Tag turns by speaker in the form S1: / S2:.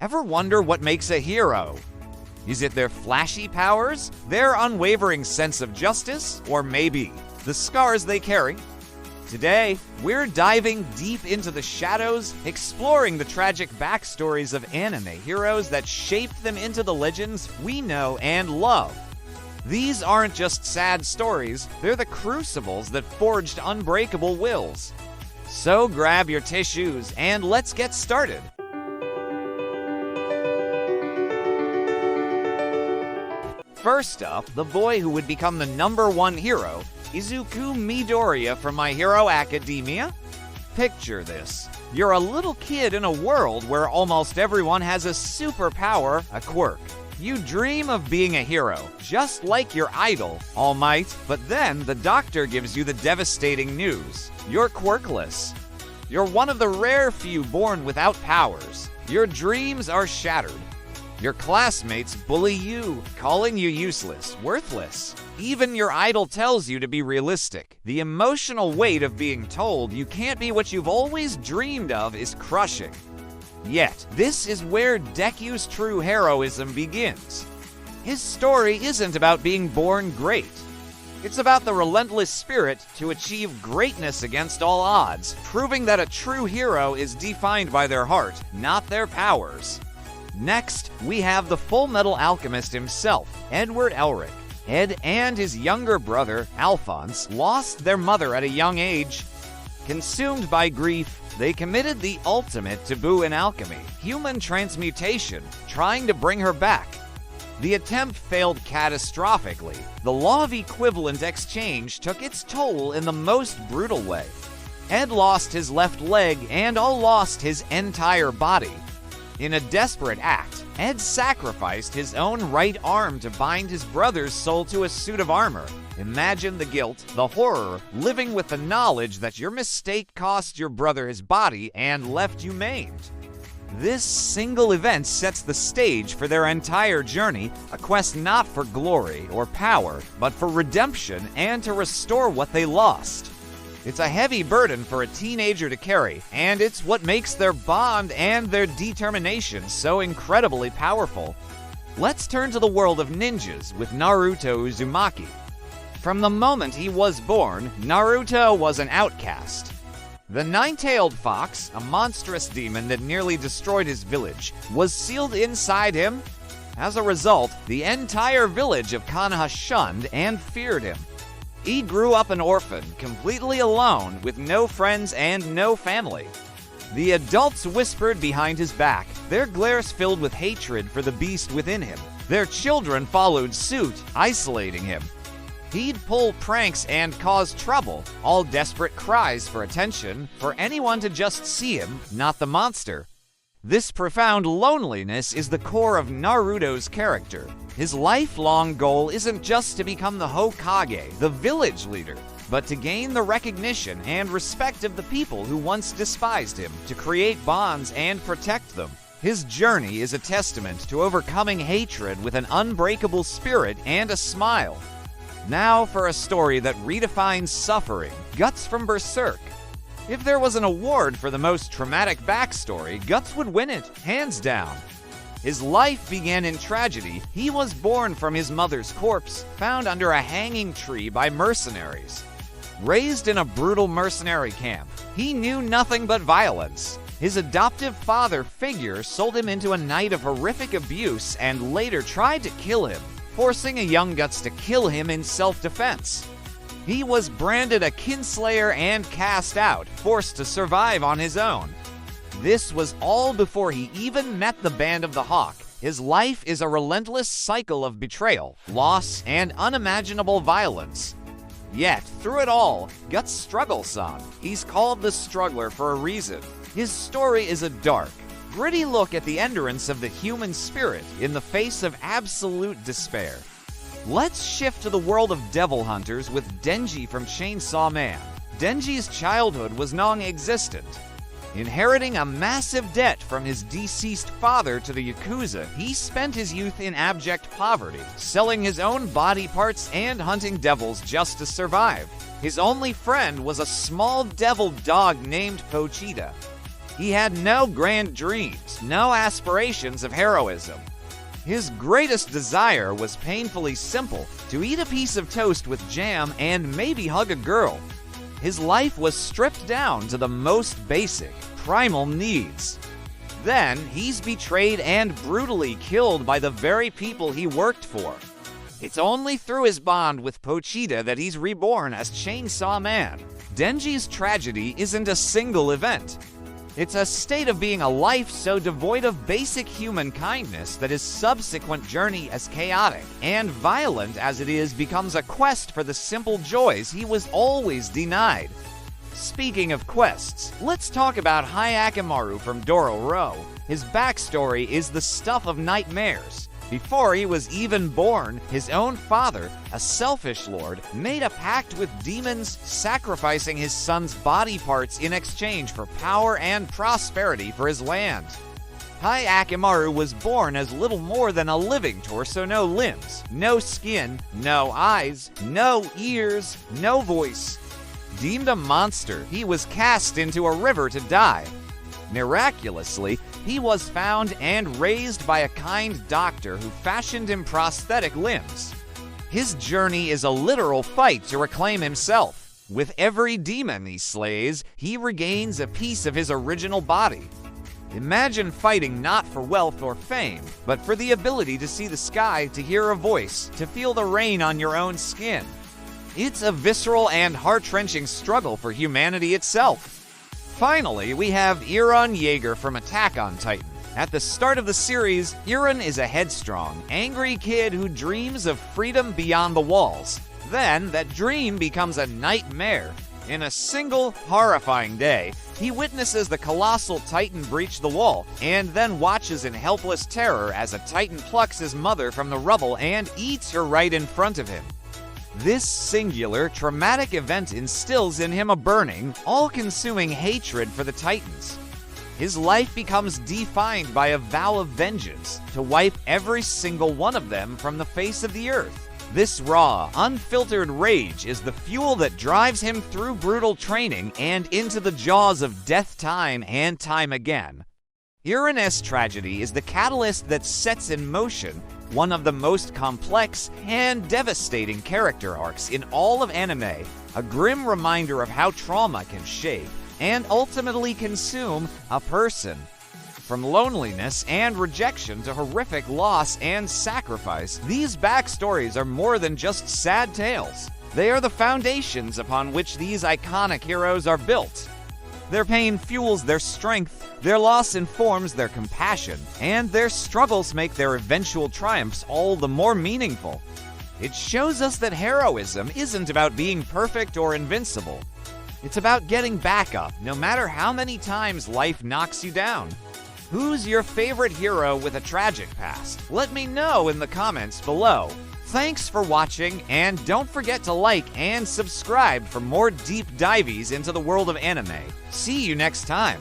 S1: Ever wonder what makes a hero? Is it their flashy powers, their unwavering sense of justice, or maybe the scars they carry? Today, we're diving deep into the shadows, exploring the tragic backstories of anime heroes that shaped them into the legends we know and love. These aren't just sad stories, they're the crucibles that forged unbreakable wills. So grab your tissues and let's get started. First up, the boy who would become the #1 hero, Izuku Midoriya from My Hero Academia. Picture this. You're a little kid in a world where almost everyone has a superpower, a quirk. You dream of being a hero, just like your idol, All Might, but then the doctor gives you the devastating news. You're quirkless. You're one of the rare few born without powers. Your dreams are shattered. Your classmates bully you, calling you useless, worthless. Even your idol tells you to be realistic. The emotional weight of being told you can't be what you've always dreamed of is crushing. Yet, this is where Deku's true heroism begins. His story isn't about being born great. It's about the relentless spirit to achieve greatness against all odds, proving that a true hero is defined by their heart, not their powers. Next, we have the Full Metal Alchemist himself, Edward Elric. Ed and his younger brother, Alphonse, lost their mother at a young age. Consumed by grief, they committed the ultimate taboo in alchemy, human transmutation, trying to bring her back. The attempt failed catastrophically. The law of equivalent exchange took its toll in the most brutal way. Ed lost his left leg and lost his entire body. In a desperate act, Ed sacrificed his own right arm to bind his brother's soul to a suit of armor. Imagine the guilt, the horror, living with the knowledge that your mistake cost your brother his body and left you maimed. This single event sets the stage for their entire journey, a quest not for glory or power, but for redemption and to restore what they lost. It's a heavy burden for a teenager to carry, and it's what makes their bond and their determination so incredibly powerful. Let's turn to the world of ninjas with Naruto Uzumaki. From the moment he was born, Naruto was an outcast. The nine-tailed fox, a monstrous demon that nearly destroyed his village, was sealed inside him. As a result, the entire village of Konoha shunned and feared him. He grew up an orphan, completely alone, with no friends and no family. The adults whispered behind his back, their glares filled with hatred for the beast within him. Their children followed suit, isolating him. He'd pull pranks and cause trouble, all desperate cries for attention, for anyone to just see him, not the monster. This profound loneliness is the core of Naruto's character. His lifelong goal isn't just to become the Hokage, the village leader, but to gain the recognition and respect of the people who once despised him, to create bonds and protect them. His journey is a testament to overcoming hatred with an unbreakable spirit and a smile. Now for a story that redefines suffering, Guts from Berserk. If there was an award for the most traumatic backstory, Guts would win it, hands down. His life began in tragedy. He was born from his mother's corpse, found under a hanging tree by mercenaries. Raised in a brutal mercenary camp, he knew nothing but violence. His adoptive father figure sold him into a night of horrific abuse and later tried to kill him, forcing a young Guts to kill him in self-defense. He was branded a kinslayer and cast out, forced to survive on his own. This was all before he even met the Band of the Hawk. His life is a relentless cycle of betrayal, loss, and unimaginable violence. Yet, through it all, Guts struggles on. He's called the Struggler for a reason. His story is a dark, gritty look at the endurance of the human spirit in the face of absolute despair. Let's shift to the world of devil hunters with Denji from Chainsaw Man. Denji's childhood was non-existent. Inheriting a massive debt from his deceased father to the Yakuza, he spent his youth in abject poverty, selling his own body parts and hunting devils just to survive. His only friend was a small devil dog named Pochita. He had no grand dreams, no aspirations of heroism. His greatest desire was painfully simple: to eat a piece of toast with jam and maybe hug a girl. His life was stripped down to the most basic, primal needs. Then he's betrayed and brutally killed by the very people he worked for. It's only through his bond with Pochita that he's reborn as Chainsaw Man. Denji's tragedy isn't a single event. It's a state of being a life so devoid of basic human kindness that his subsequent journey, as chaotic and violent as it is, becomes a quest for the simple joys he was always denied. Speaking of quests, let's talk about Hyakkimaru from Dororo. His backstory is the stuff of nightmares. Before he was even born, his own father, a selfish lord, made a pact with demons, sacrificing his son's body parts in exchange for power and prosperity for his land. Hyakkimaru was born as little more than a living torso, no limbs, no skin, no eyes, no ears, no voice. Deemed a monster, he was cast into a river to die. Miraculously, he was found and raised by a kind doctor who fashioned him prosthetic limbs. His journey is a literal fight to reclaim himself. With every demon he slays, he regains a piece of his original body. Imagine fighting not for wealth or fame, but for the ability to see the sky, to hear a voice, to feel the rain on your own skin. It's a visceral and heart-wrenching struggle for humanity itself. Finally, we have Eren Yeager from Attack on Titan. At the start of the series, Eren is a headstrong, angry kid who dreams of freedom beyond the walls. Then, that dream becomes a nightmare. In a single, horrifying day, he witnesses the colossal Titan breach the wall, and then watches in helpless terror as a Titan plucks his mother from the rubble and eats her right in front of him. This singular, traumatic event instills in him a burning, all-consuming hatred for the Titans. His life becomes defined by a vow of vengeance, to wipe every single one of them from the face of the earth. This raw, unfiltered rage is the fuel that drives him through brutal training and into the jaws of death time and time again. Eren's tragedy is the catalyst that sets in motion one of the most complex and devastating character arcs in all of anime, a grim reminder of how trauma can shape and ultimately consume a person. From loneliness and rejection to horrific loss and sacrifice, these backstories are more than just sad tales. They are the foundations upon which these iconic heroes are built. Their pain fuels their strength, their loss informs their compassion, and their struggles make their eventual triumphs all the more meaningful. It shows us that heroism isn't about being perfect or invincible. It's about getting back up, no matter how many times life knocks you down. Who's your favorite hero with a tragic past? Let me know in the comments below. Thanks for watching, and don't forget to like and subscribe for more deep dives into the world of anime. See you next time!